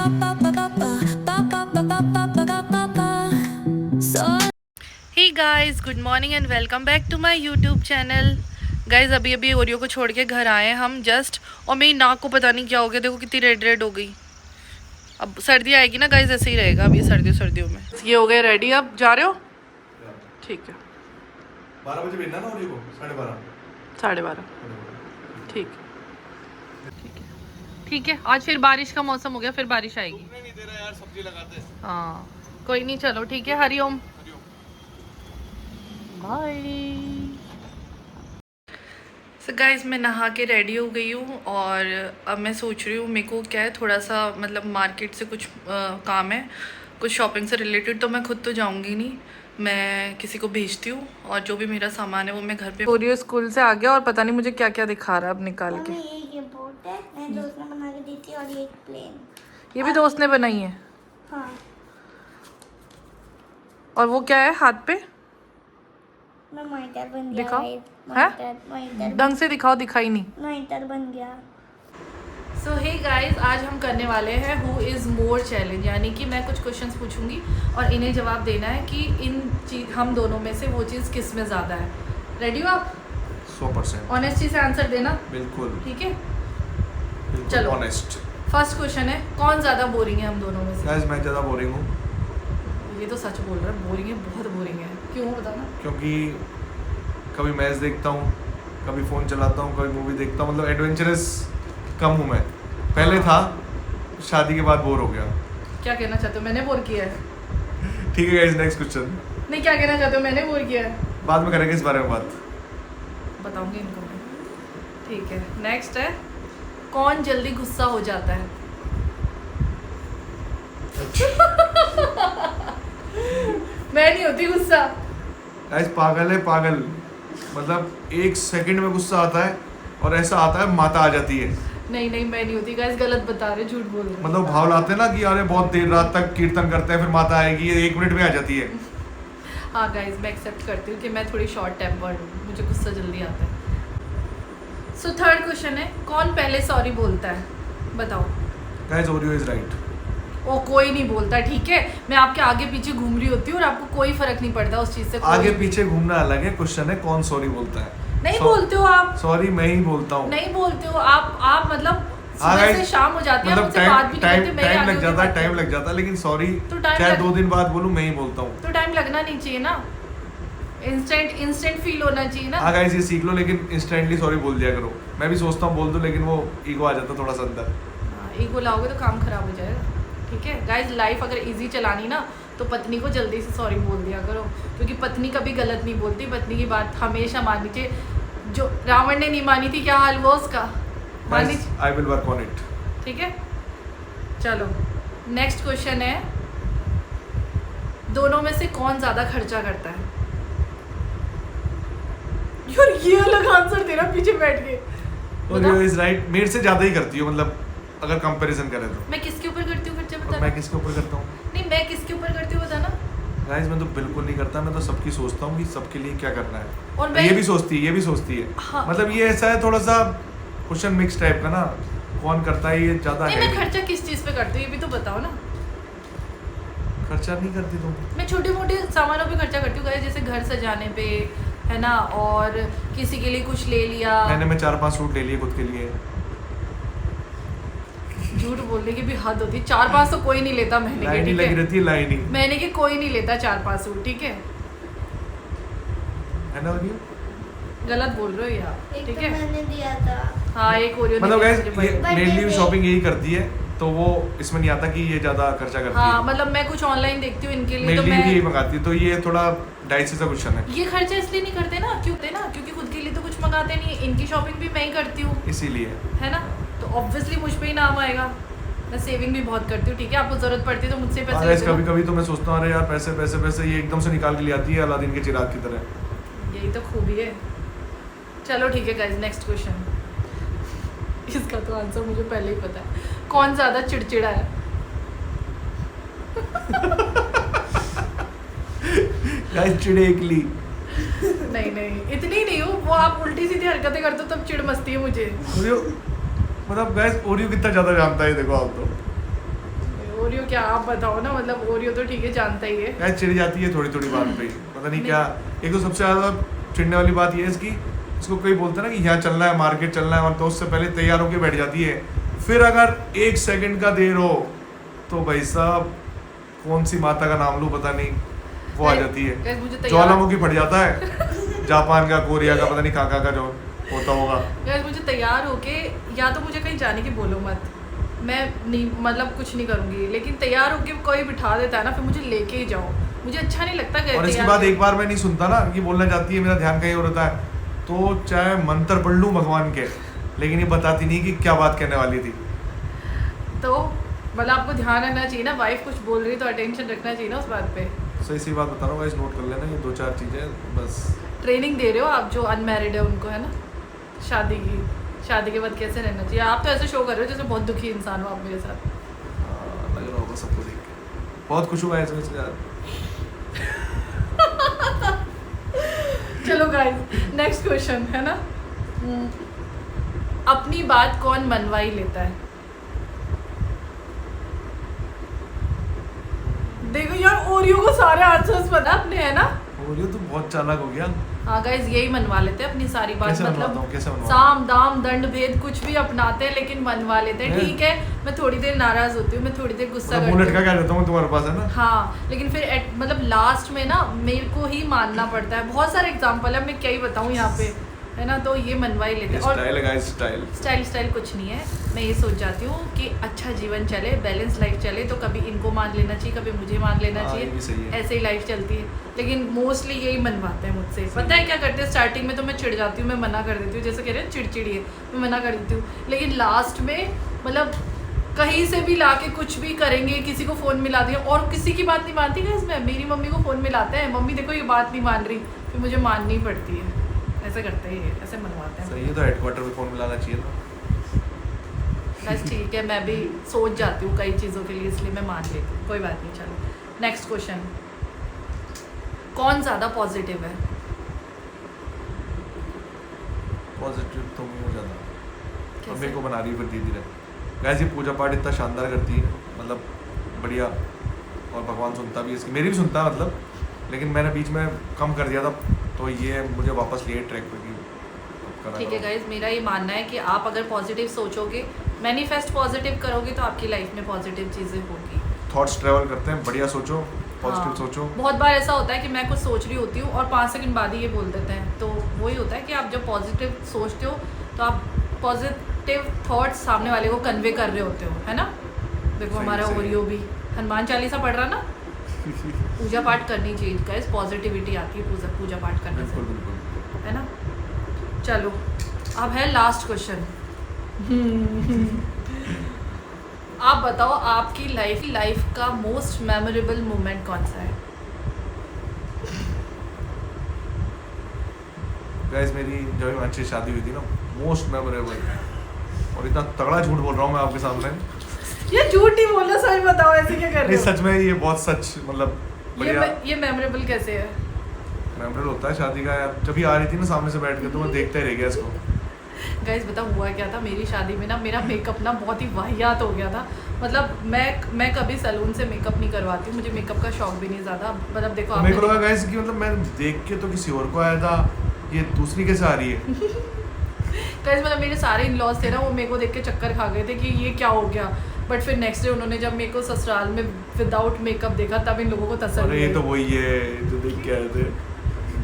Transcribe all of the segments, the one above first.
Hey guys, good morning and welcome back to my YouTube channel. Guys अभी अभी Oreo को छोड़ के घर आए हैं हम जस्ट, और मेरी नाक को पता नहीं क्या हो गया, देखो कितनी रेड रेड हो गई। अब सर्दी आएगी ना गाइस, ऐसे ही रहेगा अब ये सर्दियों में। ये हो गए रेडी, अब जा रहे हो? ठीक है, 12 बजे भेजना ना ओरियो को, 12:30। 12:30 ठीक है, ठीक है। आज फिर बारिश का मौसम हो गया, फिर बारिश आएगी। नहीं दे रहा यार, सब्जी लगाते। हाँ कोई नहीं, चलो ठीक है। हरिओम, बाय। सो गाइस मैं नहा के रेडी हो गई हूँ और अब मैं सोच रही हूँ, मेरे को क्या है थोड़ा सा मतलब मार्केट से कुछ काम है, कुछ शॉपिंग से रिलेटेड। तो मैं खुद तो जाऊँगी नहीं, मैं किसी को भेजती हूँ और जो भी मेरा सामान है वो मैं घर पे। ओरियो स्कूल से आ गया और पता नहीं मुझे क्या क्या दिखा रहा है अब निकाल के। ये बोट है, मेरे दोस्त ने बना के दी थी, और ये एक प्लेन। ये भी दोस्त ने बनाई है? हाँ। और वो क्या है हाथ पे? मैं मॉनिटर बन गया। दिखाओ। मॉनिटर ढंग से दिखाओ, दिखाई नहीं। मॉनिटर बन गया। सो हे गाइस, आज हम करने वाले हैं हु इज़ मोर चैलेंज, यानी कि मैं कुछ क्वेश्चंस पूछूंगी और इन्हें जवाब देना है कि हम दोनों में से वो चीज़ किस में ज़्यादा है। रेडी हो आप? 100% ऑनेस्टी से आंसर देना, बिल्कुल। ठीक है? बिल्कुल चलो। ऑनेस्ट। फर्स्ट क्वेश्चन है, कौन ज़्यादा बोरिंग है हम दोनों में से? गाइस मैं ज़्यादा बोरिंग हूँ, ये तो सच बोल रहा है, बोरिंग है, बहुत बोरिंग है। क्यों बताओ ना? क्योंकि कभी मैच देखता हूँ, कभी फ़ोन चलाता हूँ, कभी मूवी देखता हूँ। मतलब एडवेंचरस कम हूँ मैं, पहले था, शादी के बाद बोर हो गया। क्या कहना चाहते हो, मैंने बोर किया है? ठीक है गाइस, नेक्स्ट क्वेश्चन। नहीं, क्या कहना चाहते हो, मैंने बोर किया है? बाद में करेंगे इस बारे में बात। बताऊंगी इनको मैं, ठीक है। नेक्स्ट है, कौन जल्दी गुस्सा हो जाता है? मैं नहीं होती गुस्सा। गाइस पागल है पागल, मतलब 1 सेकंड में गुस्सा आता है और ऐसा आता है माता आ जाती है। नहीं नहीं, मैं नहीं होती गाइस, गलत बता रहे, झूठ बोल रहे। मतलब भाव लाते हैं ना कि अरे बहुत देर रात तक कीर्तन करते हैं, फिर माता आएगी, ये 1 मिनट में आ जाती है। हाँ गाइस, मैं एक्सेप्ट करती हूँ कि मैं थोड़ी शॉर्ट टेम्पर्ड हूँ, मुझे गुस्सा जल्दी आता है। सो थर्ड क्वेश्चन है, कौन पहले सॉरी बोलता है? बताओ। Guys Oreo is right. ओ कोई नहीं बोलता, ठीक है? मैं आपके आगे पीछे घूम रही होती हूँ और आपको कोई फर्क नहीं पड़ता उस चीज से। आगे पीछे घूमना अलग है, क्वेश्चन है कौन सॉरी बोलता है। नहीं बोलते हो आप। सॉरी मैं ही बोलता हूँ। नहीं बोलते हो आप मतलब सुबह से शाम हो जाती है, मतलब मुझसे बात भी नहीं करते, मेरे टाइम आगे लग होके जाता है, बात टाइम करते। लग जाता है, लेकिन सॉरी तो टाइम चाहे लग- 2 दिन बाद बोलूँ, मैं ही बोलता हूँ। तो टाइम लगना नहीं चाहिए ना, इंस्टेंट फील होना चाहिए ना। हाँ गाइस ये सीख लो, लेकिन इंस्टेंटली सॉरी बोल दिया करो। मैं भी सोचता हूँ बोल दूँ, लेकिन वो ईगो आ जाता थोड़ा सा अंदर। ईगो लाओगे तो काम खराब हो जाएगा, ठीक है? गाइस लाइफ अगर इजी चलानी ना तो पत्नी को जल्दी से सॉरी बोल दिया करो, क्योंकि पत्नी कभी गलत नहीं बोलती, पत्नी की बात हमेशा माननी चाहिए। जो रावण ने नहीं मानी थी, क्या हाल हुआ उसका? माननी I will work on it. ठीक है, चलो नेक्स्ट क्वेश्चन है, दोनों में से कौन ज्यादा खर्चा करता है? यार ये अलग आंसर दे रहा पीछे बैठ के। ओरियो इज राइट, मेरे से ज्यादा ही करती हो, मतलब अगर कंपैरिजन करें तो। मैं किसके ऊपर करती हूँ खर्चा, और बता? मैं किसके ऊपर करता हूँ? नहीं, मैं किसके ऊपर करती हूँ बताना। गाइस मैं तो बिल्कुल नहीं करता, मैं तो सबकी सोचता हूँ कि सबके लिए क्या करना है। और मैं ये भी सोचती है, ये भी सोचती है। हाँ। मतलब ये ऐसा है थोड़ा सा क्वेश्चन मिक्स टाइप का ना, कौन करता है ये ज्यादा नहीं, है। मैं खर्चा किस चीज पे करती हूँ ये भी तो बताओ ना। खर्चा नहीं करती तुम? मैं छोटे मोटे सामानों पे खर्चा करती हूँ गाइस, जैसे घर सजाने पे, है ना, और किसी के लिए कुछ ले लिया। मैं 4-5 सूट ले लिए खुद के लिए। झूठ बोलने की भी हद होती है, 4-5 तो कोई नहीं लेता महीने के, लाइनिंग ठीक लगी है? रहती है, लाइनिंग। महीने के कोई नहीं लेता 4-5 सूट, ठीक है? है ना ओरियो? गलत बोल रहे हो यार, एक ठीक तो है? मैंने दिया था। हाँ एक ओरियो मतलब गाइस मुझे भाई। ये मेनली भी शॉपिंग यही करती है, तो वो इसमें नहीं आता कि ये ज्यादा खर्चा करती हाँ है। मतलब मैं कुछ ऑनलाइन देखती हूँ इनके लिए, तो मेनली भी यही मैं मंगाती है, तो ये थोड़ा डाइसी सा क्वेश्चन है, ये खर्चा इसलिए नहीं करते ना, क्योंकि खुद के लिए तो कुछ मंगाते नहीं है, इनकी शॉपिंग भी मैं ही करती हूँ, इसीलिए। है ना? तो ऑब्वियसली मुझ पे ही नाम आएगा। मैं सेविंग भी बहुत करती हूँ, ठीक है? आपको जरूरत पड़ती है तो मुझसे पैसे गाइस लेते हो कभी ना। कभी तो मैं सोचता हूँ अरे यार पैसे पैसे पैसे, ये एकदम से निकाल के ले आती है अलादीन के चिराग की तरह। यही तो खूबी है। चलो ठीक है गाइस, नेक्स्ट क्वेश्चन। इसका तो आंसर मुझे पहले ही पता है, कौन ज्यादा चिड़चिड़ा है? गाइस चिड़ेकली। नहीं नहीं, इतनी नहीं हूँ, वो आप उल्टी सीधी हरकतें करते हो तब चिढ़ मचती है मुझे। ओरियो मतलब गाइस ओरियो कितना ज्यादा जानता है, देखो आप तो। ओरियो क्या आप बताओ ना, मतलब ओरियो तो ठीक है जानता ही है। यार चिढ़ जाती है थोड़ी थोड़ी बात पे ही, पता नहीं क्या। एक तो सबसे ज़्यादा चिढ़ने वाली बात ये है इसकी, इसको कोई बोलता है ना कि यहाँ चलना है, मार्केट चलना है, और तो उससे पहले तैयार होकर बैठ जाती है। फिर अगर 1 सेकंड का देर हो तो भाई साहब कौन सी माता का नाम लूँ पता नहीं, वो आ जाती है, ज्वालामुखी फट जाता है जापान का, कोरिया का, पता नहीं कहाँ का जो होता होगा। यार मुझे तैयार होके, या तो मुझे कहीं जाने की बोलो मत, मैं नहीं मतलब कुछ नहीं करूँगी, लेकिन तैयार होके कोई बिठा देता है ना, फिर मुझे लेके ही जाओ, मुझे अच्छा नहीं लगता। और इसके बाद एक बार मैं नहीं सुनता ना कि बोलना चाहती है, मेरा ध्यान कहीं और होता है, तो चाहे मंत्र पढ़ लूँ भगवान के, लेकिन ये बताती नहीं कि क्या बात कहने वाली थी। तो मतलब आपको ध्यान रखना चाहिए ना, वाइफ कुछ बोल रही तो अटेंशन रखना चाहिए ना उस बात पे। सही सी बात बता रहा हूँ गाइस, नोट कर लेना ये 2-4 चीज़ें बस। ट्रेनिंग दे रहे हो आप जो अनमैरिड है उनको, है ना, शादी के बाद कैसे रहना चाहिए। आप तो ऐसे शो कर रहे हो जैसे बहुत दुखी इंसान हो आप मेरे साथ। लग रहा होगा सबको देख के, बहुत खुश हुआ इसमें यार। चलो गाइस नेक्स्ट क्वेश्चन है ना, अपनी बात कौन मनवा ही लेता है। देखो यार ओरियो को सारे आंसर्स पता अपने, है ना। ओरियो तो बहुत चालाक हो गया। हाँ गाइस यही मनवा लेते हैं अपनी सारी बात, कैसे मतलब साम दाम दंड भेद कुछ भी अपनाते हैं, लेकिन मनवा लेते हैं। ठीक है मैं थोड़ी देर नाराज होती हूँ, मैं थोड़ी देर गुस्सा करती हूँ, लटका क्या देता हूँ तुम्हारे पास, है ना। हाँ लेकिन फिर मतलब लास्ट में ना मेरे को ही मानना पड़ता है। बहुत सारे एग्जांपल है, मैं क्या ही बताऊँ यहाँ पे, है ना। तो ये मनवा ही लेते हैं। और स्टाइल है गाइस, स्टाइल कुछ नहीं है। मैं ये सोच जाती हूँ कि अच्छा जीवन चले, बैलेंस लाइफ चले, तो कभी इनको मान लेना चाहिए, कभी मुझे मान लेना चाहिए, ऐसे ही लाइफ चलती है। लेकिन मोस्टली यही मनवाते हैं मुझसे। पता है क्या करते हैं, स्टार्टिंग में तो मैं चिढ़ जाती हूँ, मैं मना कर देती हूँ, जैसे कह रहे हैं चिड़चिड़ी है, मैं मना कर देती हूँ। लेकिन लास्ट में मतलब कहीं से भी ला के कुछ भी करेंगे, किसी को फ़ोन मिला दिया, और किसी की बात नहीं मानती गाइस मैं, मेरी मम्मी को फ़ोन मिलाते हैं, मम्मी देखो ये बात नहीं मान रही, फिर मुझे माननी पड़ती है। ऐसे करते हैं, ऐसे मनवाते हैं। सही है, तो हेडक्वार्टर पे फ़ोन मिलाना चाहिए ना। बस ठीक है, मैं भी सोच जाती हूँ कई चीज़ों के लिए, इसलिए मैं मान लेती हूँ, कोई बात नहीं। चलो नेक्स्ट क्वेश्चन, कौन ज़्यादा पॉजिटिव है। पॉजिटिव तो मैं हो ज़्यादा, अब मेरे को बना रही है फिर धीरे-धीरे। गाइस ये पूजा पाठ इतना शानदार करती है, मतलब बढ़िया, और भगवान सुनता भी है इसकी, मेरी भी सुनता है मतलब, लेकिन मैंने बीच में कम कर दिया था, तो ये मुझे वापस लिए ट्रैक पे की। ठीक है गाइस, मेरा ये मानना है कि आप अगर पॉजिटिव सोचोगे, मैनिफेस्ट पॉजिटिव करोगे, तो आपकी लाइफ में पॉजिटिव चीज़ें होगी। थॉट्स ट्रैवल करते हैं, बढ़िया सोचो, पॉजिटिव सोचो। बहुत बार ऐसा होता है कि मैं कुछ सोच रही होती हूँ और 5 सेकंड बाद ही ये बोल देते हैं, तो वही होता है कि आप जब पॉजिटिव सोचते हो तो आप पॉजिटिव थॉट्स सामने वाले को कन्वे कर रहे होते हो, है ना। देखो हमारा ओरियो भी हनुमान चालीसा पढ़ रहा ना। पूजा पाठ करनी चाहिए गाइस, पॉजिटिविटी आती है पूजा पाठ करने से, है ना। चलो अब है लास्ट क्वेश्चन। आप बताओ आपकी लाइफ का मोस्ट मेमोरेबल मोमेंट कौन सा है। गाइस मेरी जब हिमांशी से शादी हुई थी ना, मोस्ट मेमोरेबल, और इतना तगड़ा झूठ बोल रहा हूँ मैं आपके सामने। ये झूठ नहीं बोलना, सच बताओ, ऐसे क्या कर रहे हो। सच में ये बहुत सच, मतलब बढ़िया। ये मेमोरेबल कैसे है। मेमोरेबल होता है शादी का यार, जब भी आ रही थी ना सामने से बैठ के, तो मैं देखता ही रह गया इसको। गाइस बताओ हुआ क्या था, मेरी शादी में ना मेरा मेकअप ना बहुत ही वाहियात हो गया था। मतलब मैं कभी सैलून से मेकअप नहीं करवाती, मुझे मेकअप का शौक भी नहीं ज़्यादा। मतलब देखो तो मेरे को लगा गाइस कि मतलब मैं देख के तो किसी और को आया था, ये दूसरी कैसे आ रही है। गाइस मतलब मेरे सारे इन-लॉज थे ना, वो मेरे को देख के चक्कर खा गए थे कि ये क्या हो गया। बट फिर नेक्स्ट डे उन्होंने जब मेरे को ससुराल में विदाउट मेकअप देखा, तब इन लोगों को तसल्ली। अरे ये तो वही है जो देख के आए थे।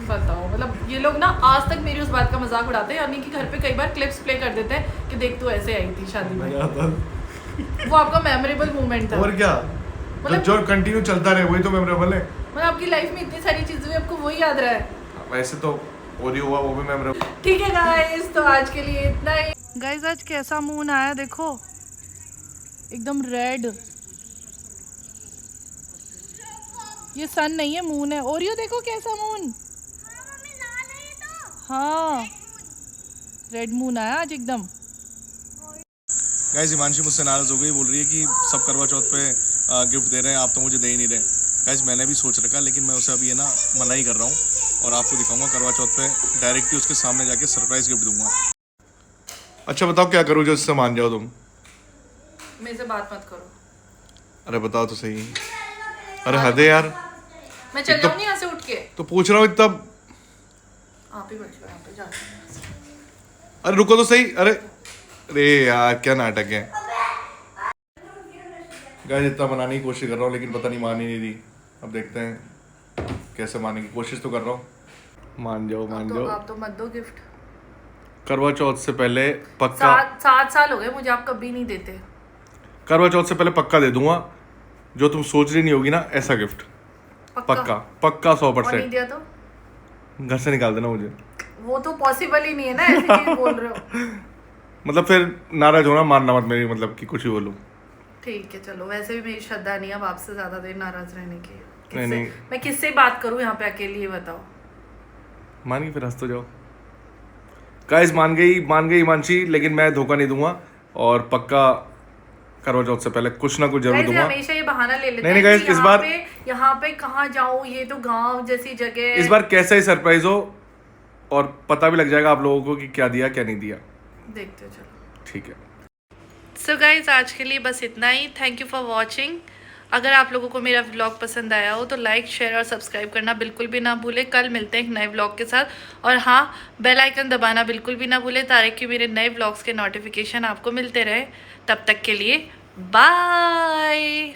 बताओ मतलब ये लोग ना आज तक मेरी उस बात का मजाक उड़ाते हैं, यानी कि घर पे कई बार क्लिप्स प्ले कर देते हैं कि देख तू ऐसे आई थी शादी में। वो आपका मेमोरेबल मोमेंट था। और क्या, मतलब जो कंटिन्यू चलता रहे वही तो मेमोरेबल है। मतलब आपकी लाइफ में इतनी सारी चीजें हुई, आपको वही याद रहा है। वैसे तो ओरियो हुआ, वो भी मेमोरेबल। ठीक है गाइस, तो आज के लिए इतना ही। गाइस आज कैसा मून आया देखो, एकदम रेड। ये सन नहीं है, मून है। ओरियो देखो कैसा मून। हाँ रेड मून आया आज एकदम। गाइस हिमांशी मुझसे नाराज हो गई, बोल रही है कि सब करवा चौथ पे गिफ्ट दे रहे हैं, आप तो मुझे दे ही नहीं रहे। गाइस मैंने भी सोच रखा, लेकिन मैं उसे अभी है ना मना ही कर रहा हूँ, और आपको दिखाऊंगा करवा चौथ पे डायरेक्टली उसके सामने जाके सरप्राइज गिफ्ट दूंगा। अच्छा बताओ क्या करूँ जो इससे मान जाओ तुम। मेरे से बात मत करो। अरे बताओ तो सही। अरे हद है यार। मैं चल जाऊंगी यहाँ से उठ के। तो पूछ रहा हूँ इतना। आप ही बैठ लो यहाँ पे जाके। अरे रुको तो सही। अरे यार क्या नाटक है। गाइस इतना मनाने की कोशिश कर रहा हूँ लेकिन पता नहीं मान ही नहीं रही। अब देखते हैं कैसे मानने की कोशिश तो कर रहा हूँ। मान जाओ मान जाओ। आप तो मत दो गिफ्ट। करवा चौथ से पहले पक्का। 7 साल हो गए मुझे, आप कभी नहीं देते। करवा चौथ से पहले पक्का दे दूंगा, जो तुम सोच रही नहीं होगी ना ऐसा गिफ्ट। पक्का पक्का और नहीं 100%। दिया तो घर से निकाल देना मुझे। वो तो पॉसिबल ही नहीं है ना, ऐसे क्यों बोल रहे हो। मतलब फिर नाराज होना, मानना मत मेरी, मतलब कि कुछ ही बोलूं। ठीक है चलो, वैसे भी मेरी श्रद्धा नहीं है अब आपसे ज्यादा देर नाराज रहने की। नहीं। मैं किससे बात करूं यहाँ पे अकेली, ये बताओ। मान गई फिर हंस तो जाओ। गाइस मान गई मानसी, लेकिन मैं धोखा नहीं दूंगा और पक्का करवा चौथ से पहले कुछ ना कुछ जरूर Guys, ये दूंगा। हमेशा ये बहाना ले लेते नहीं हैं guys, कि इस बार यहाँ पे कहाँ जाऊँ, ये तो गांव जैसी जगह है। इस बार कैसा ही सरप्राइज हो और पता भी लग जाएगा आप लोगों को कि क्या दिया क्या नहीं दिया। देखते हो चलो। ठीक है। सो गाइज आज के लिए बस इतना ही। Thank you for watching. अगर आप लोगों को मेरा व्लॉग पसंद आया हो तो लाइक शेयर और सब्सक्राइब करना बिल्कुल भी ना भूलें। कल मिलते हैं एक नए व्लॉग के साथ। और हाँ, बेल आइकन दबाना बिल्कुल भी ना भूलें ताकि मेरे नए व्लॉग्स के नोटिफिकेशन आपको मिलते रहे। तब तक के लिए बाय।